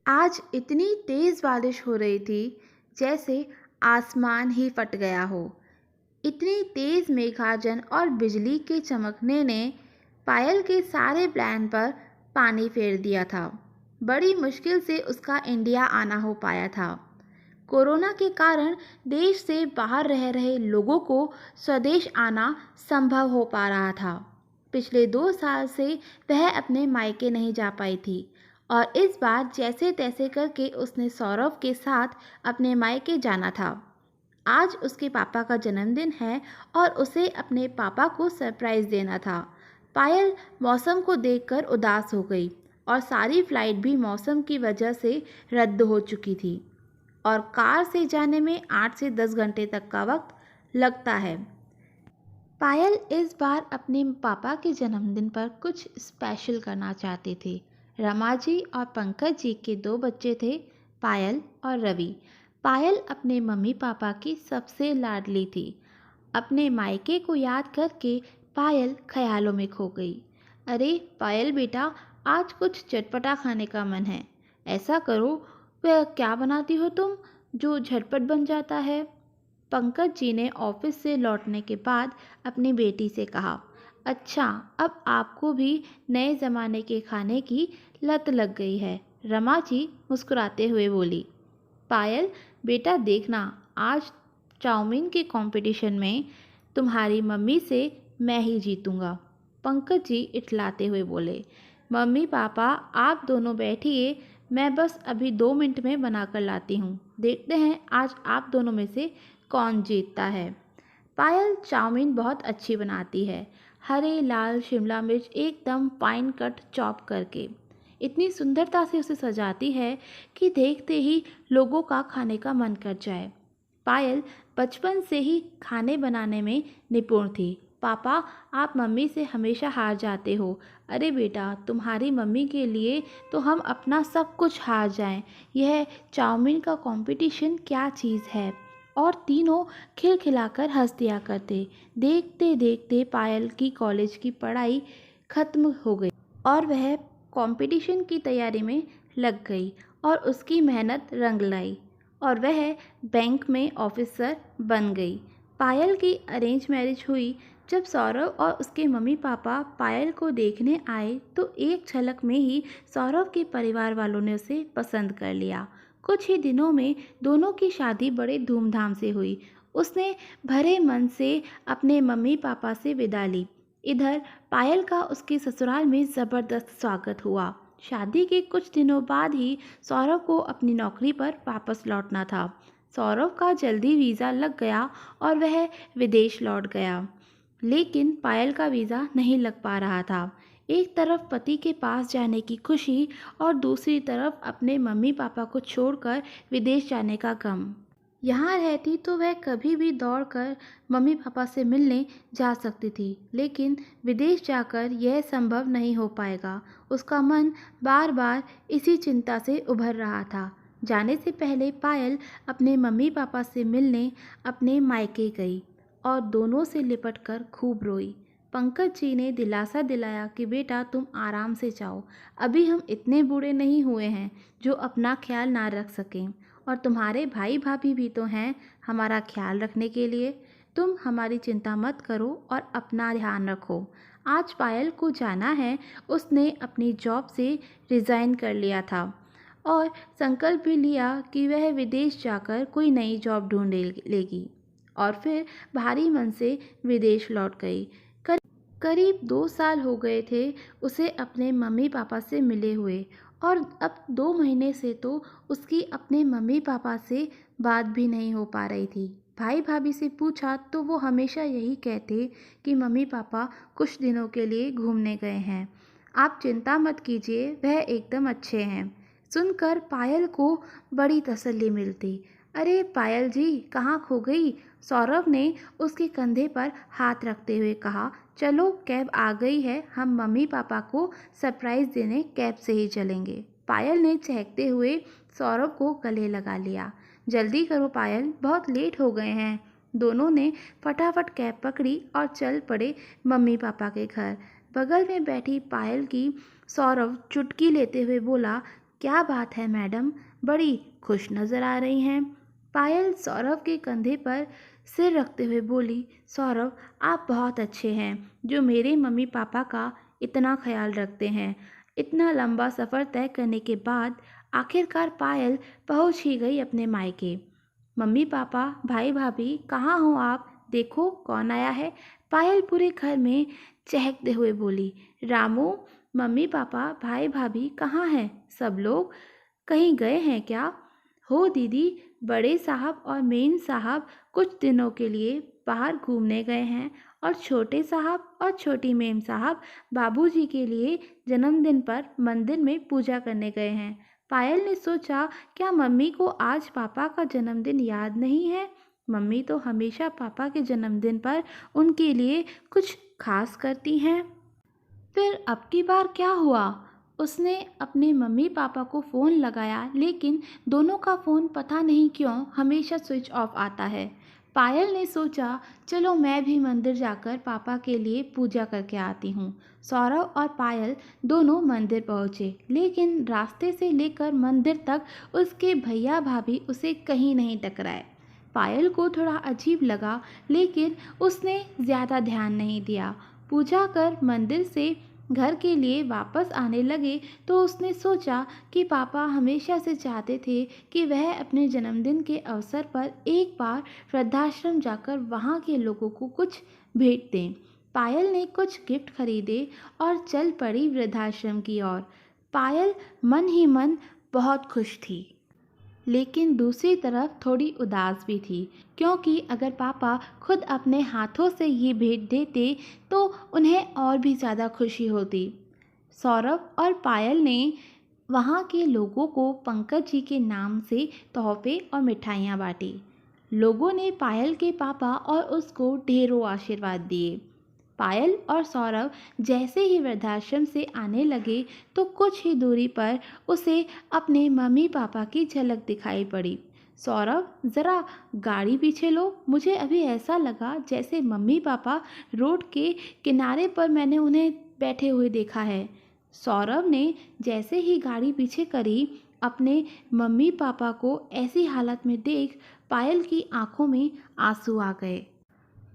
आज इतनी तेज़ बारिश हो रही थी जैसे आसमान ही फट गया हो। इतनी तेज़ मेघार्जन और बिजली के चमकने ने पायल के सारे प्लान पर पानी फेर दिया था। बड़ी मुश्किल से उसका इंडिया आना हो पाया था। कोरोना के कारण देश से बाहर रह रहे लोगों को स्वदेश आना संभव हो पा रहा था। पिछले 2 साल से वह अपने मायके नहीं जा पाई थी और इस बार जैसे तैसे करके उसने सौरभ के साथ अपने मायके जाना था। आज उसके पापा का जन्मदिन है और उसे अपने पापा को सरप्राइज़ देना था। पायल मौसम को देखकर उदास हो गई और सारी फ्लाइट भी मौसम की वजह से रद्द हो चुकी थी और कार से जाने में 8 से 10 घंटे तक का वक्त लगता है। पायल इस बार अपने पापा के जन्मदिन पर कुछ स्पेशल करना चाहती थी। रमा जी और पंकज जी के 2 बच्चे थे, पायल और रवि। पायल अपने मम्मी पापा की सबसे लाडली थी। अपने मायके को याद करके पायल ख्यालों में खो गई। अरे पायल बेटा, आज कुछ चटपटा खाने का मन है। ऐसा करो, वह क्या बनाती हो तुम जो झटपट बन जाता है? पंकज जी ने ऑफिस से लौटने के बाद अपनी बेटी से कहा। अच्छा, अब आपको भी नए ज़माने के खाने की लत लग गई है, रमा जी मुस्कुराते हुए बोली। पायल बेटा देखना, आज चाउमीन के कंपटीशन में तुम्हारी मम्मी से मैं ही जीतूंगा, पंकज जी इठलाते हुए बोले। मम्मी पापा आप दोनों बैठिए, मैं बस अभी 2 मिनट में बना कर लाती हूँ। देखते हैं आज आप दोनों में से कौन जीतता है। पायल चाउमीन बहुत अच्छी बनाती है, हरे लाल शिमला मिर्च एकदम फाइन कट चॉप करके। इतनी सुंदरता से उसे सजाती है कि देखते ही लोगों का खाने का मन कर जाए। पायल बचपन से ही खाने बनाने में निपुण थी। पापा आप मम्मी से हमेशा हार जाते हो। अरे बेटा, तुम्हारी मम्मी के लिए तो हम अपना सब कुछ हार जाएं। यह चाउमीन का कंपटीशन क्या चीज़ है। और तीनों खिलखिलाकर हंस दिया करते। देखते देखते पायल की कॉलेज की पढ़ाई खत्म हो गई और वह कंपटीशन की तैयारी में लग गई और उसकी मेहनत रंग लाई और वह बैंक में ऑफिसर बन गई। पायल की अरेंज मैरिज हुई। जब सौरभ और उसके मम्मी पापा पायल को देखने आए तो एक झलक में ही सौरभ के परिवार वालों ने उसे पसंद कर लिया। कुछ ही दिनों में दोनों की शादी बड़े धूमधाम से हुई। उसने भरे मन से अपने मम्मी पापा से विदा ली। इधर पायल का उसके ससुराल में ज़बरदस्त स्वागत हुआ। शादी के कुछ दिनों बाद ही सौरभ को अपनी नौकरी पर वापस लौटना था। सौरभ का जल्दी वीज़ा लग गया और वह विदेश लौट गया। लेकिन पायल का वीज़ा नहीं लग पा रहा था। एक तरफ पति के पास जाने की खुशी और दूसरी तरफ अपने मम्मी पापा को छोड़कर विदेश जाने का गम। यहाँ रहती तो वह कभी भी दौड़कर मम्मी पापा से मिलने जा सकती थी, लेकिन विदेश जाकर यह संभव नहीं हो पाएगा। उसका मन बार बार इसी चिंता से उभर रहा था। जाने से पहले पायल अपने मम्मी पापा से मिलने अपने मायके गई और दोनों से लिपटकर खूब रोई। पंकज जी ने दिलासा दिलाया कि बेटा तुम आराम से जाओ, अभी हम इतने बूढ़े नहीं हुए हैं जो अपना ख्याल ना रख सकें, और तुम्हारे भाई भाभी भी तो हैं हमारा ख्याल रखने के लिए। तुम हमारी चिंता मत करो और अपना ध्यान रखो। आज पायल को जाना है। उसने अपनी जॉब से रिज़ाइन कर लिया था और संकल्प भी लिया कि वह विदेश जाकर कोई नई जॉब ढूंढ लेगी और फिर भारी मन से विदेश लौट गई। करीब 2 साल हो गए थे उसे अपने मम्मी पापा से मिले हुए और अब 2 महीने से तो उसकी अपने मम्मी पापा से बात भी नहीं हो पा रही थी। भाई भाभी से पूछा तो वो हमेशा यही कहते कि मम्मी पापा कुछ दिनों के लिए घूमने गए हैं, आप चिंता मत कीजिए, वह एकदम अच्छे हैं। सुनकर पायल को बड़ी तसल्ली मिलती। अरे पायल जी, कहाँ खो गई? सौरभ ने उसके कंधे पर हाथ रखते हुए कहा। चलो कैब आ गई है, हम मम्मी पापा को सरप्राइज़ देने कैब से ही चलेंगे। पायल ने चहकते हुए सौरभ को गले लगा लिया। जल्दी करो पायल, बहुत लेट हो गए हैं। दोनों ने फटाफट कैब पकड़ी और चल पड़े मम्मी पापा के घर। बगल में बैठी पायल की सौरभ चुटकी लेते हुए बोला, क्या बात है मैडम, बड़ी खुश नज़र आ रही हैं। पायल सौरभ के कंधे पर सिर रखते हुए बोली, सौरभ आप बहुत अच्छे हैं जो मेरे मम्मी पापा का इतना ख्याल रखते हैं। इतना लंबा सफ़र तय करने के बाद आखिरकार पायल पहुंच ही गई अपने मायके। मम्मी पापा भाई भाभी कहाँ हो आप, देखो कौन आया है। पायल पूरे घर में चहकते हुए बोली, रामू मम्मी पापा भाई भाभी कहाँ हैं, सब लोग कहीं गए हैं क्या? हो दीदी, बड़े साहब और मेम साहब कुछ दिनों के लिए बाहर घूमने गए हैं और छोटे साहब और छोटी मेम साहब बाबूजी के लिए जन्मदिन पर मंदिर में पूजा करने गए हैं। पायल ने सोचा, क्या मम्मी को आज पापा का जन्मदिन याद नहीं है? मम्मी तो हमेशा पापा के जन्मदिन पर उनके लिए कुछ खास करती हैं। फिर अब की बार क्या हुआ? उसने अपने मम्मी पापा को फ़ोन लगाया, लेकिन दोनों का फ़ोन पता नहीं क्यों हमेशा स्विच ऑफ आता है। पायल ने सोचा, चलो मैं भी मंदिर जाकर पापा के लिए पूजा करके आती हूँ। सौरभ और पायल दोनों मंदिर पहुँचे, लेकिन रास्ते से लेकर मंदिर तक उसके भैया भाभी उसे कहीं नहीं टकराए। पायल को थोड़ा अजीब लगा, लेकिन उसने ज़्यादा ध्यान नहीं दिया। पूजा कर मंदिर से घर के लिए वापस आने लगे तो उसने सोचा कि पापा हमेशा से चाहते थे कि वह अपने जन्मदिन के अवसर पर एक बार वृद्धाश्रम जाकर वहाँ के लोगों को कुछ भेंट दें। पायल ने कुछ गिफ्ट खरीदे और चल पड़ी वृद्धाश्रम की ओर। पायल मन ही मन बहुत खुश थी, लेकिन दूसरी तरफ थोड़ी उदास भी थी, क्योंकि अगर पापा खुद अपने हाथों से ये भेंट देते तो उन्हें और भी ज़्यादा खुशी होती। सौरभ और पायल ने वहाँ के लोगों को पंकज जी के नाम से तोहफे और मिठाइयाँ बांटी। लोगों ने पायल के पापा और उसको ढेरों आशीर्वाद दिए। पायल और सौरभ जैसे ही वृद्धाश्रम से आने लगे तो कुछ ही दूरी पर उसे अपने मम्मी पापा की झलक दिखाई पड़ी। सौरभ, ज़रा गाड़ी पीछे लो, मुझे अभी ऐसा लगा जैसे मम्मी पापा रोड के किनारे पर मैंने उन्हें बैठे हुए देखा है। सौरभ ने जैसे ही गाड़ी पीछे करी, अपने मम्मी पापा को ऐसी हालत में देख पायल की आंखों में आंसू आ गए।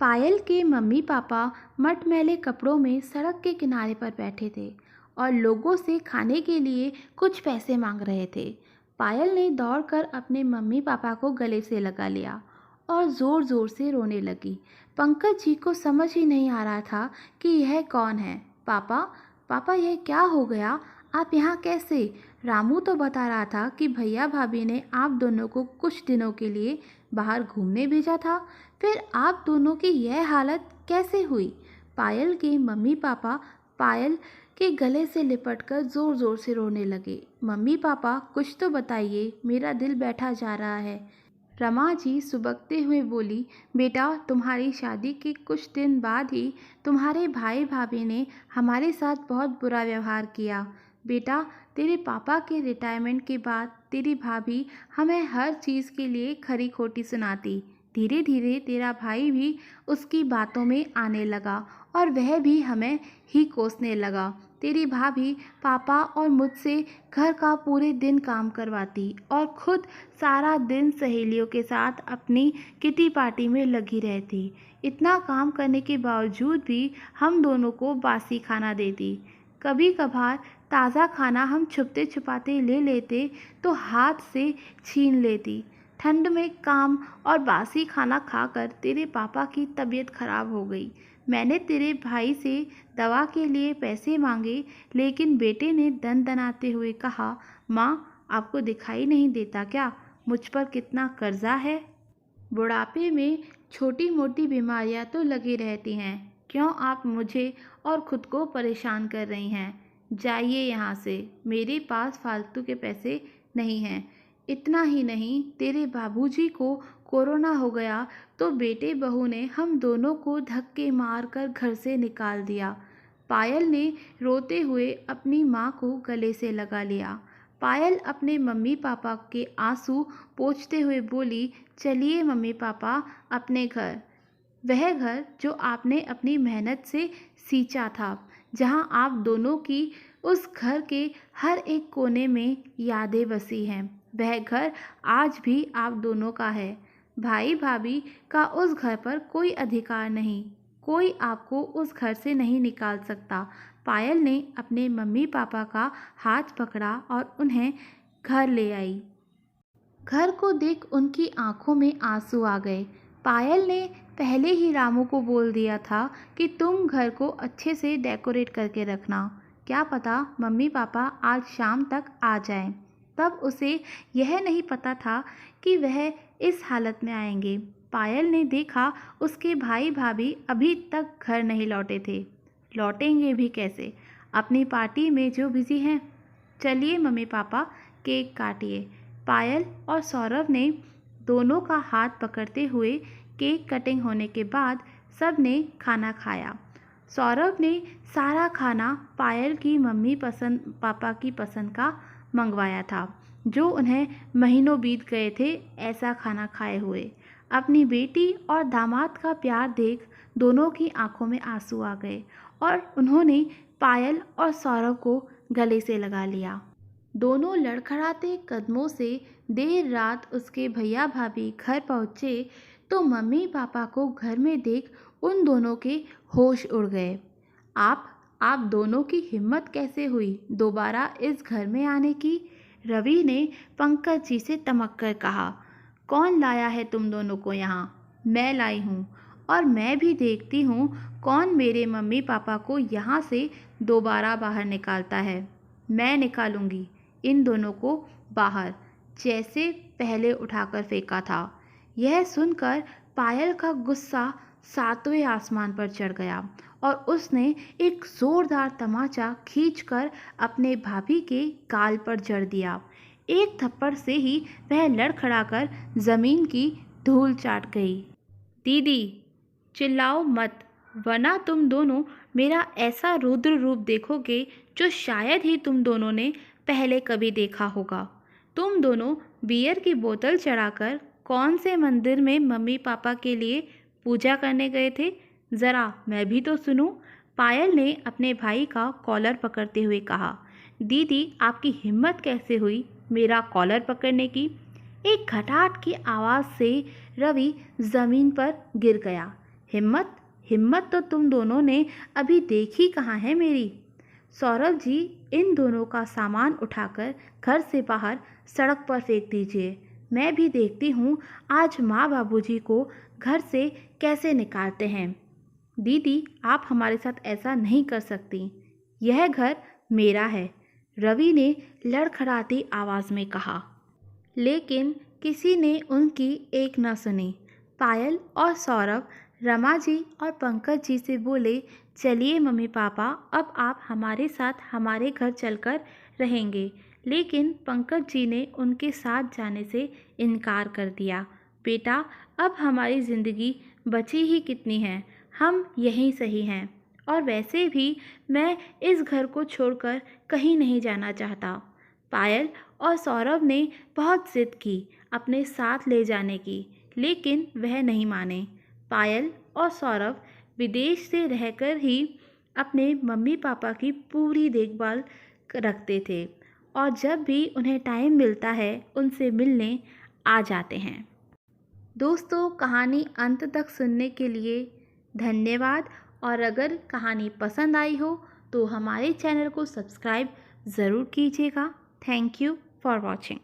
पायल के मम्मी पापा मटमैले कपड़ों में सड़क के किनारे पर बैठे थे और लोगों से खाने के लिए कुछ पैसे मांग रहे थे। पायल ने दौड़कर अपने मम्मी पापा को गले से लगा लिया और ज़ोर ज़ोर से रोने लगी। पंकज जी को समझ ही नहीं आ रहा था कि यह कौन है। पापा, पापा यह क्या हो गया? आप यहाँ कैसे? रामू तो बता रहा था कि भैया भाभी ने आप दोनों को कुछ दिनों के लिए बाहर घूमने भेजा था, फिर आप दोनों की यह हालत कैसे हुई? पायल के मम्मी पापा पायल के गले से लिपटकर ज़ोर ज़ोर से रोने लगे। मम्मी पापा कुछ तो बताइए, मेरा दिल बैठा जा रहा है। रमा जी सुबकते हुए बोली, बेटा तुम्हारी शादी के कुछ दिन बाद ही तुम्हारे भाई भाभी ने हमारे साथ बहुत बुरा व्यवहार किया। बेटा, तेरे पापा के रिटायरमेंट के बाद तेरी भाभी हमें हर चीज़ के लिए खरी खोटी सुनाती। धीरे धीरे तेरा भाई भी उसकी बातों में आने लगा और वह भी हमें ही कोसने लगा। तेरी भाभी पापा और मुझसे घर का पूरे दिन काम करवाती और खुद सारा दिन सहेलियों के साथ अपनी किटी पार्टी में लगी रहती। इतना काम करने के बावजूद भी हम दोनों को बासी खाना देती। कभी कभार ताज़ा खाना हम छुपते छुपाते ले लेते तो हाथ से छीन लेती। ठंड में काम और बासी खाना खाकर तेरे पापा की तबीयत खराब हो गई। मैंने तेरे भाई से दवा के लिए पैसे मांगे, लेकिन बेटे ने दनाते हुए कहा, माँ आपको दिखाई नहीं देता क्या मुझ पर कितना कर्जा है? बुढ़ापे में छोटी मोटी बीमारियां तो लगी रहती हैं, क्यों आप मुझे और ख़ुद को परेशान कर रही हैं? जाइए यहाँ से, मेरे पास फालतू के पैसे नहीं हैं। इतना ही नहीं, तेरे बाबूजी को कोरोना हो गया तो बेटे बहू ने हम दोनों को धक्के मारकर घर से निकाल दिया। पायल ने रोते हुए अपनी माँ को गले से लगा लिया। पायल अपने मम्मी पापा के आंसू पोंछते हुए बोली, चलिए मम्मी पापा अपने घर, वह घर जो आपने अपनी मेहनत से सींचा था, जहां आप दोनों की उस घर के हर एक कोने में यादें बसी हैं। वह घर आज भी आप दोनों का है। भाई भाभी का उस घर पर कोई अधिकार नहीं, कोई आपको उस घर से नहीं निकाल सकता। पायल ने अपने मम्मी पापा का हाथ पकड़ा और उन्हें घर ले आई। घर को देख उनकी आंखों में आंसू आ गए। पायल ने पहले ही रामू को बोल दिया था कि तुम घर को अच्छे से डेकोरेट करके रखना, क्या पता मम्मी पापा आज शाम तक आ जाएं। तब उसे यह नहीं पता था कि वह इस हालत में आएंगे। पायल ने देखा उसके भाई भाभी अभी तक घर नहीं लौटे थे। लौटेंगे भी कैसे, अपनी पार्टी में जो बिजी हैं। चलिए मम्मी पापा, केक काटिए। पायल और सौरभ ने दोनों का हाथ पकड़ते हुए केक कटिंग होने के बाद सब ने खाना खाया। सौरभ ने सारा खाना पायल की मम्मी पापा की पसंद का मंगवाया था, जो उन्हें महीनों बीत गए थे ऐसा खाना खाए हुए। अपनी बेटी और दामाद का प्यार देख दोनों की आंखों में आंसू आ गए और उन्होंने पायल और सौरभ को गले से लगा लिया। दोनों लड़खड़ाते कदमों से देर रात उसके भैया भाभी घर पहुँचे तो मम्मी पापा को घर में देख उन दोनों के होश उड़ गए। आप दोनों की हिम्मत कैसे हुई दोबारा इस घर में आने की? रवि ने पंकज जी से तमक कर कहा। कौन लाया है तुम दोनों को यहाँ? मैं लाई हूँ, और मैं भी देखती हूँ कौन मेरे मम्मी पापा को यहाँ से दोबारा बाहर निकालता है। मैं निकालूंगी इन दोनों को बाहर, जैसे पहले उठाकर फेंका था। यह सुनकर पायल का गुस्सा सातवें आसमान पर चढ़ गया और उसने एक जोरदार तमाचा खींचकर अपने भाभी के गाल पर जड़ दिया। एक थप्पड़ से ही वह लड़खड़ाकर जमीन की धूल चाट गई। दीदी, चिल्लाओ मत, वरना तुम दोनों मेरा ऐसा रुद्र रूप देखोगे जो शायद ही तुम दोनों ने पहले कभी देखा होगा। तुम दोनों बियर की बोतल चढ़ाकर कौन से मंदिर में मम्मी पापा के लिए पूजा करने गए थे? ज़रा मैं भी तो सुनूं। पायल ने अपने भाई का कॉलर पकड़ते हुए कहा। दीदी, आपकी हिम्मत कैसे हुई मेरा कॉलर पकड़ने की? एक खटाट की आवाज़ से रवि ज़मीन पर गिर गया। हिम्मत तो तुम दोनों ने अभी देखी कहाँ है मेरी। सौरभ जी, इन दोनों का सामान उठाकर घर से बाहर सड़क पर फेंक दीजिए। मैं भी देखती हूँ आज माँ बाबूजी को घर से कैसे निकालते हैं। दीदी, आप हमारे साथ ऐसा नहीं कर सकती, यह घर मेरा है, रवि ने लड़खड़ाती आवाज़ में कहा। लेकिन किसी ने उनकी एक न सुनी। पायल और सौरभ रमा जी और पंकज जी से बोले, चलिए मम्मी पापा, अब आप हमारे साथ हमारे घर चलकर रहेंगे। लेकिन पंकज जी ने उनके साथ जाने से इनकार कर दिया। बेटा, अब हमारी ज़िंदगी बची ही कितनी है, हम यहीं सही हैं, और वैसे भी मैं इस घर को छोड़कर कहीं नहीं जाना चाहता। पायल और सौरभ ने बहुत जिद की अपने साथ ले जाने की, लेकिन वह नहीं माने। पायल और सौरभ विदेश से रहकर ही अपने मम्मी पापा की पूरी देखभाल रखते थे और जब भी उन्हें टाइम मिलता है उनसे मिलने आ जाते हैं। दोस्तों, कहानी अंत तक सुनने के लिए धन्यवाद, और अगर कहानी पसंद आई हो तो हमारे चैनल को सब्सक्राइब ज़रूर कीजिएगा। Thank you for watching.